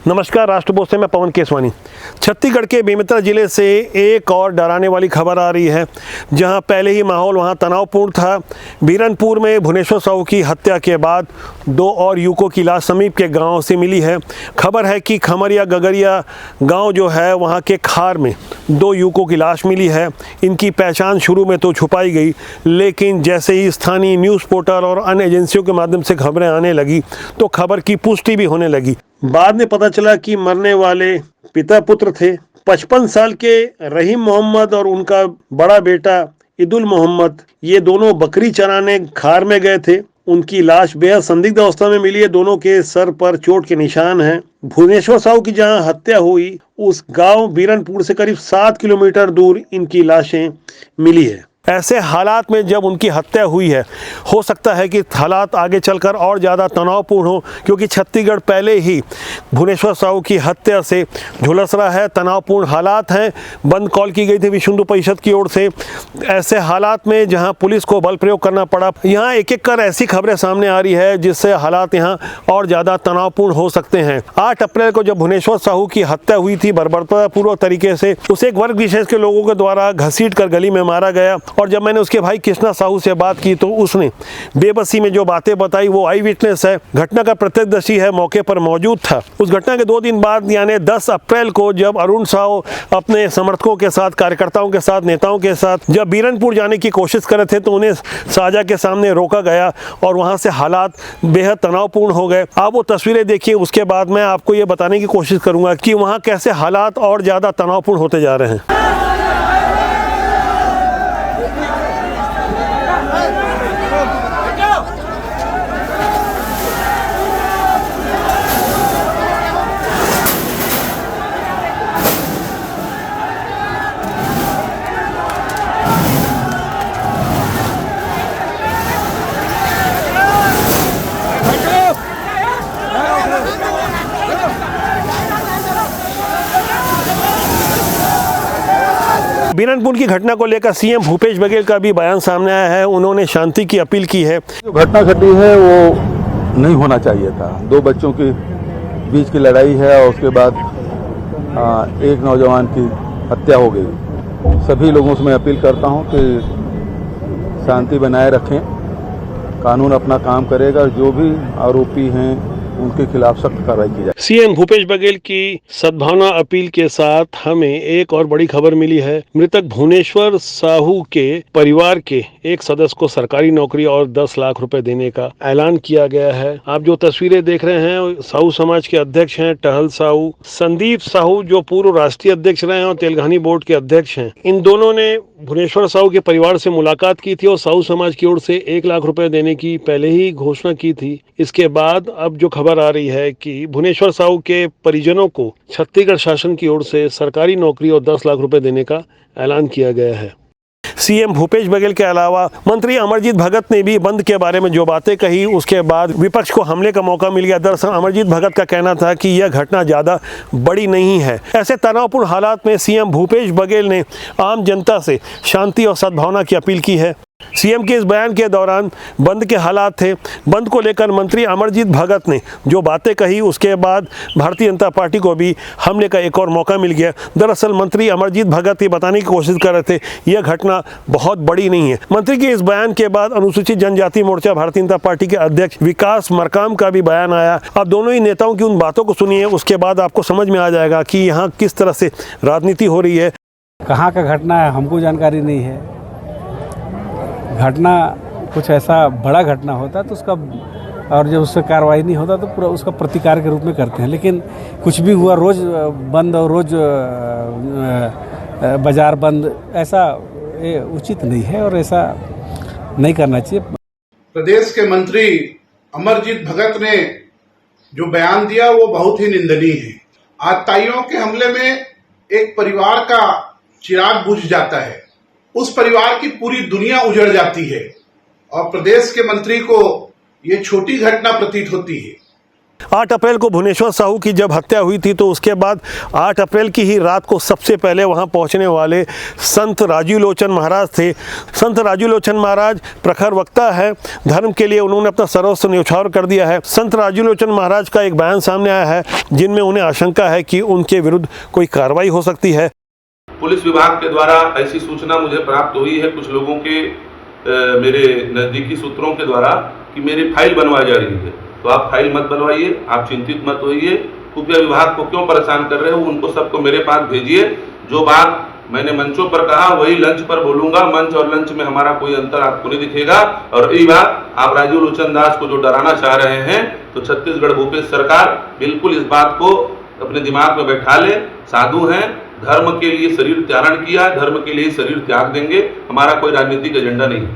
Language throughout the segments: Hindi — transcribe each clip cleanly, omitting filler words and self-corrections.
नमस्कार, राष्ट्रपोस्ट से मैं पवन केसवानी। छत्तीसगढ़ के बेमेतरा जिले से एक और डराने वाली खबर आ रही है, जहां पहले ही माहौल वहां तनावपूर्ण था। बीरनपुर में भुवनेश्वर साहू की हत्या के बाद 2 और युवकों की लाश समीप के गांव से मिली है। खबर है कि खमरिया गगरिया गांव जो है वहां के खार में 2 युवकों की लाश मिली है। इनकी पहचान शुरू में तो छुपाई गई, लेकिन जैसे ही स्थानीय न्यूज़ पोर्टल और अन्य एजेंसियों के माध्यम से खबरें आने लगी तो खबर की पुष्टि भी होने लगी। बाद में पता चला कि मरने वाले पिता पुत्र थे। 55 साल के रहीम मोहम्मद और उनका बड़ा बेटा ईदुल मोहम्मद, ये दोनों बकरी चराने खार में गए थे। उनकी लाश बेहद संदिग्ध अवस्था में मिली है। दोनों के सर पर चोट के निशान हैं। भुवनेश्वर साहू की जहां हत्या हुई उस गांव बीरनपुर से करीब 7 किलोमीटर दूर इनकी लाशें मिली है। ऐसे हालात में जब उनकी हत्या हुई है, हो सकता है कि हालात आगे चलकर और ज़्यादा तनावपूर्ण हो, क्योंकि छत्तीसगढ़ पहले ही भुवनेश्वर साहू की हत्या से झुलस रहा है। तनावपूर्ण हालात हैं। बंद कॉल की गई थी विश्व हिंदू परिषद की ओर से। ऐसे हालात में जहां पुलिस को बल प्रयोग करना पड़ा, यहाँ एक एक कर ऐसी खबरें सामने आ रही है जिससे हालात यहाँ और ज़्यादा तनावपूर्ण हो सकते हैं। 8 अप्रैल को जब भुवनेश्वर साहू की हत्या हुई थी बर्बरतापूर्वक तरीके से, उसे एक वर्ग विशेष के लोगों के द्वारा घसीट कर गली में मारा गया। और जब मैंने उसके भाई कृष्णा साहू से बात की तो उसने बेबसी में जो बातें बताई, वो आई विटनेस है, घटना का प्रत्यक्षदर्शी है, मौके पर मौजूद था। उस घटना के 2 दिन बाद यानी 10 अप्रैल को जब अरुण साहू अपने समर्थकों के साथ, कार्यकर्ताओं के साथ, नेताओं के साथ जब बीरनपुर जाने की कोशिश कर रहे थे तो उन्हें साझा के सामने रोका गया और वहां से हालात बेहद तनावपूर्ण हो गए। आप वो तस्वीरें देखिए, उसके बाद मैं आपको ये बताने की कोशिश करूंगा कि वहां कैसे हालात और ज्यादा तनावपूर्ण होते जा रहे हैं। बीरनपुर की घटना को लेकर सीएम भूपेश बघेल का भी बयान सामने आया है। उन्होंने शांति की अपील की है। जो घटना घटी है वो नहीं होना चाहिए था। 2 बच्चों के बीच की लड़ाई है और उसके बाद एक नौजवान की हत्या हो गई। सभी लोगों से मैं अपील करता हूं कि शांति बनाए रखें, कानून अपना काम करेगा। जो भी आरोपी हैं उनके खिलाफ सख्त कार्रवाई की जाए। सीएम भूपेश बघेल की सद्भावना अपील के साथ हमें एक और बड़ी खबर मिली है। मृतक भुवनेश्वर साहू के परिवार के एक सदस्य को सरकारी नौकरी और 10 लाख रुपए देने का ऐलान किया गया है। आप जो तस्वीरें देख रहे हैं, साहू समाज के अध्यक्ष हैं टहल साहू, संदीप साहू जो पूर्व राष्ट्रीय अध्यक्ष रहे हैं और तेलंगानी बोर्ड के अध्यक्ष हैं। इन दोनों ने भुवनेश्वर साहू के परिवार से मुलाकात की थी और साहू समाज की ओर से 1 लाख रुपए देने की पहले ही घोषणा की थी। इसके बाद अब जो खबर आ रही है कि भुवनेश्वर साहू के परिजनों को छत्तीसगढ़ शासन की ओर से सरकारी नौकरी और 10 लाख रुपए देने का ऐलान किया गया है। सीएम भूपेश बघेल के अलावा मंत्री अमरजीत भगत ने भी बंद के बारे में जो बातें कही, उसके बाद विपक्ष को हमले का मौका मिल गया। दरअसल अमरजीत भगत का कहना था कि यह घटना ज्यादा बड़ी नहीं है। ऐसे तनावपूर्ण हालात में सीएम भूपेश बघेल ने आम जनता से शांति और सद्भावना की अपील की है। सीएम के इस बयान के दौरान बंद के हालात थे। बंद को लेकर मंत्री अमरजीत भगत ने जो बातें कही, उसके बाद भारतीय जनता पार्टी को भी हमले का एक और मौका मिल गया। दरअसल मंत्री अमरजीत भगत ये बताने की कोशिश कर रहे थे यह घटना बहुत बड़ी नहीं है। मंत्री के इस बयान के बाद अनुसूचित जनजाति मोर्चा भारतीय जनता पार्टी के अध्यक्ष विकास मरकाम का भी बयान आया। अब दोनों ही नेताओं की उन बातों को सुनिए, उसके बाद आपको समझ में आ जाएगा कि यहाँ किस तरह से राजनीति हो रही है। कहाँ का घटना है हमको जानकारी नहीं है। घटना कुछ ऐसा बड़ा घटना होता है तो उसका, और जब उससे कार्रवाई नहीं होता तो पूरा उसका प्रतिकार के रूप में करते हैं। लेकिन कुछ भी हुआ, रोज बंद और रोज बाजार बंद, ऐसा उचित नहीं है और ऐसा नहीं करना चाहिए। प्रदेश के मंत्री अमरजीत भगत ने जो बयान दिया वो बहुत ही निंदनीय है। आतताइयों के हमले में एक परिवार का चिराग बुझ जाता है, उस परिवार की पूरी दुनिया उजड़ जाती है और प्रदेश के मंत्री को ये छोटी घटना प्रतीत होती है। 8 अप्रैल को भुवनेश्वर साहू की जब हत्या हुई थी तो उसके बाद 8 अप्रैल की ही रात को सबसे पहले वहां पहुंचने वाले संत राजीव लोचन महाराज थे। संत राजीव लोचन महाराज प्रखर वक्ता है, धर्म के लिए उन्होंने अपना सर्वस्व न्यौछावर कर दिया है। संत राजीव लोचन महाराज का एक बयान सामने आया है जिनमें उन्हें आशंका है कि उनके विरुद्ध कोई कार्रवाई हो सकती है। पुलिस विभाग के द्वारा ऐसी सूचना मुझे प्राप्त हुई है कुछ लोगों के मेरे नज़दीकी सूत्रों के द्वारा कि मेरी फाइल बनवाई जा रही है। तो आप फाइल मत बनवाइए, आप चिंतित मत होइए। खुफिया विभाग को क्यों परेशान कर रहे हो, उनको सबको मेरे पास भेजिए। जो बात मैंने मंचों पर कहा वही लंच पर बोलूंगा। मंच और लंच में हमारा कोई अंतर आपको नहीं दिखेगा। और यही बात आप राजीव लोचन दास को जो डराना चाह रहे हैं, तो छत्तीसगढ़ भूपेश सरकार बिल्कुल इस बात को अपने दिमाग में बैठा ले। साधु हैं, धर्म के लिए शरीर त्यारण किया, धर्म के लिए शरीर त्याग देंगे। हमारा कोई राजनीतिक एजेंडा नहीं।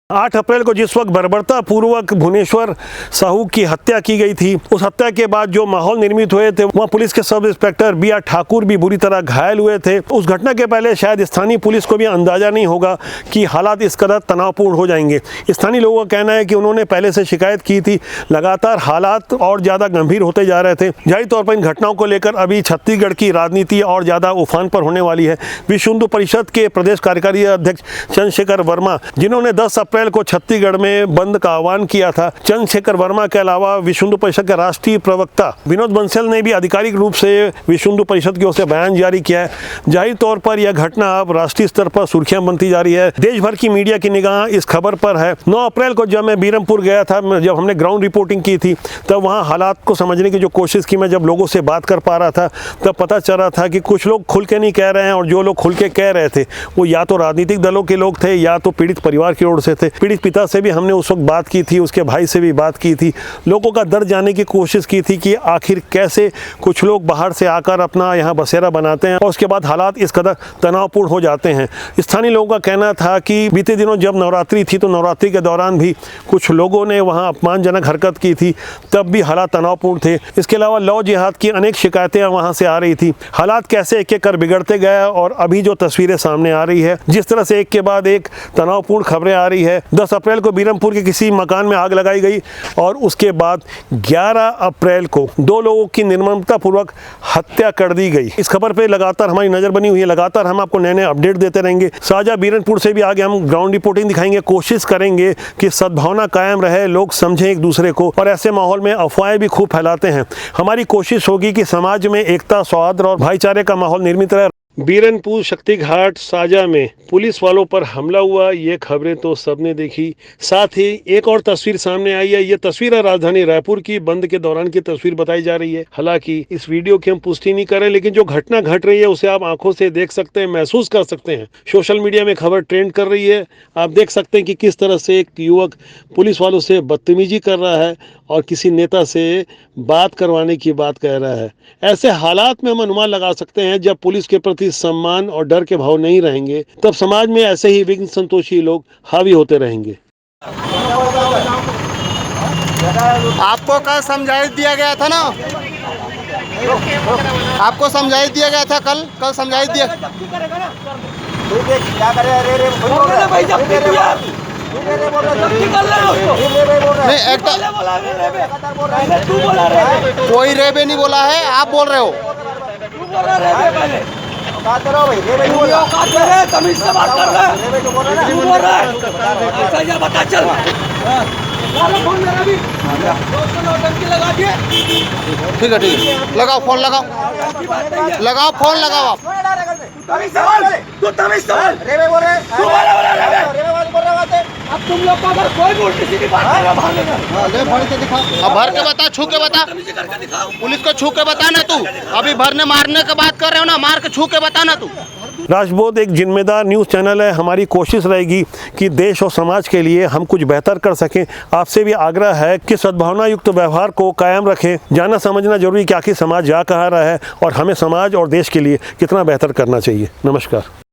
8 अप्रैल को जिस वक्त बर्बरता पूर्वक भुवनेश्वर साहू की हत्या की गई थी, उस हत्या के बाद जो माहौल निर्मित हुए थे, वहाँ पुलिस के सब इंस्पेक्टर B.R. ठाकुर भी बुरी तरह घायल हुए थे। उस घटना के पहले शायद स्थानीय पुलिस को भी अंदाजा नहीं होगा कि हालात इस कदर तनावपूर्ण हो जाएंगे। स्थानीय लोगों का कहना है कि उन्होंने पहले से शिकायत की थी, लगातार हालात और ज़्यादा गंभीर होते जा रहे थे। जाहिर तौर पर इन घटनाओं को लेकर अभी छत्तीसगढ़ की राजनीति और ज़्यादा उफान पर होने वाली है। विश्व हिंदू परिषद के प्रदेश कार्यकारी अध्यक्ष चंद्रशेखर वर्मा, जिन्होंने 10 अप्रैल को छत्तीसगढ़ में बंद का आह्वान किया था, चंद्रशेखर वर्मा के अलावा विश्व हिंदू परिषद के राष्ट्रीय प्रवक्ता विनोद बंसल ने भी आधिकारिक रूप से विश्व हिंदू परिषद की ओर से बयान जारी किया है। जाहिर तौर पर यह घटना अब राष्ट्रीय स्तर पर सुर्खियां बनती जा रही है। देश भर की मीडिया की निगाह इस खबर पर है। 9 अप्रैल को जब मैं बीरमपुर गया था, जब हमने ग्राउंड रिपोर्टिंग की थी, तब वहाँ हालात को समझने की जो कोशिश की, मैं जब लोगों से बात कर पा रहा था तब पता चल रहा था कि कुछ लोग खुल के नहीं कह रहे हैं, और जो लोग खुल के कह रहे थे वो या तो राजनीतिक दलों के लोग थे या तो पीड़ित परिवार की ओर से थे। पीड़ित पिता से भी हमने उस वक्त बात की थी, उसके भाई से भी बात की थी, लोगों का दर्द जानने की कोशिश की थी कि आखिर कैसे कुछ लोग बाहर से आकर अपना यहाँ बसेरा बनाते हैं और उसके बाद हालात इस कदर तनावपूर्ण हो जाते हैं। स्थानीय लोगों का कहना था कि बीते दिनों जब नवरात्रि थी तो नवरात्रि के दौरान भी कुछ लोगों ने वहाँ अपमानजनक हरकत की थी, तब भी हालात तनावपूर्ण थे। इसके अलावा लव जिहाद की अनेक शिकायतें वहाँ से आ रही थी। हालात कैसे एक एक कर बिगड़ते गए और अभी जो तस्वीरें सामने आ रही है, जिस तरह से एक के बाद एक तनावपूर्ण खबरें आ रही है। 10 अप्रैल को बीरमपुर के किसी मकान में आग लगाई गई और उसके बाद 11 अप्रैल को 2 लोगों की निर्ममतापूर्वक हत्या कर दी गई। इस खबर पे लगातार हमारी नज़र बनी हुई है, लगातार हम आपको नए नए अपडेट देते रहेंगे। साझा बीरमपुर से भी आगे हम ग्राउंड रिपोर्टिंग दिखाएंगे, कोशिश करेंगे कि सद्भावना कायम रहे, लोग समझें एक दूसरे को, और ऐसे माहौल में अफवाहें भी खूब फैलाते हैं। हमारी कोशिश होगी कि समाज में एकता, सौहार्द और भाईचारे का माहौल निर्मित रहे। बीरनपुर शक्तिघाट साजा में पुलिस वालों पर हमला हुआ, ये खबरें तो सबने देखी। साथ ही एक और तस्वीर सामने आई है, ये तस्वीर है राजधानी रायपुर की, बंद के दौरान की तस्वीर बताई जा रही है। हालांकि इस वीडियो की हम पुष्टि नहीं करें, लेकिन जो घटना घट रही है उसे आप आंखों से देख सकते हैं, महसूस कर सकते हैं। सोशल मीडिया में खबर ट्रेंड कर रही है। आप देख सकते हैं कि किस तरह से एक युवक पुलिस वालों से बदतमीजी कर रहा है और किसी नेता से बात करवाने की बात कह रहा है। ऐसे हालात में हम अनुमान लगा सकते हैं, जब पुलिस के प्रति सम्मान और डर के भाव नहीं रहेंगे, तब समाज में ऐसे ही विघ्न संतोषी लोग हावी होते रहेंगे। आपको कल समझाइश दिया गया था ना, आपको समझाइश दिया गया था, कल समझाइश दिया। नहीं, कोई रेबे नहीं बोला है, आप बोल रहे हो। तमीज से बात कर रहे ठीक है, लगाओ फोन, लगाओ फोन, लगाओ आप। अब तुम लोग को अगर कोई उल्टी बात अब भर के बता, छू के बता, पुलिस को छू के बता ना तू। अभी भरने मारने की बात कर रहे हो ना, मार के छू के बता ना तू। राजबोध एक जिम्मेदार न्यूज़ चैनल है। हमारी कोशिश रहेगी कि देश और समाज के लिए हम कुछ बेहतर कर सकें। आपसे भी आग्रह है कि सद्भावना युक्त व्यवहार को कायम रखें। जाना समझना जरूरी कि आखिर समाज जा कहाँ रहा है और हमें समाज और देश के लिए कितना बेहतर करना चाहिए। नमस्कार।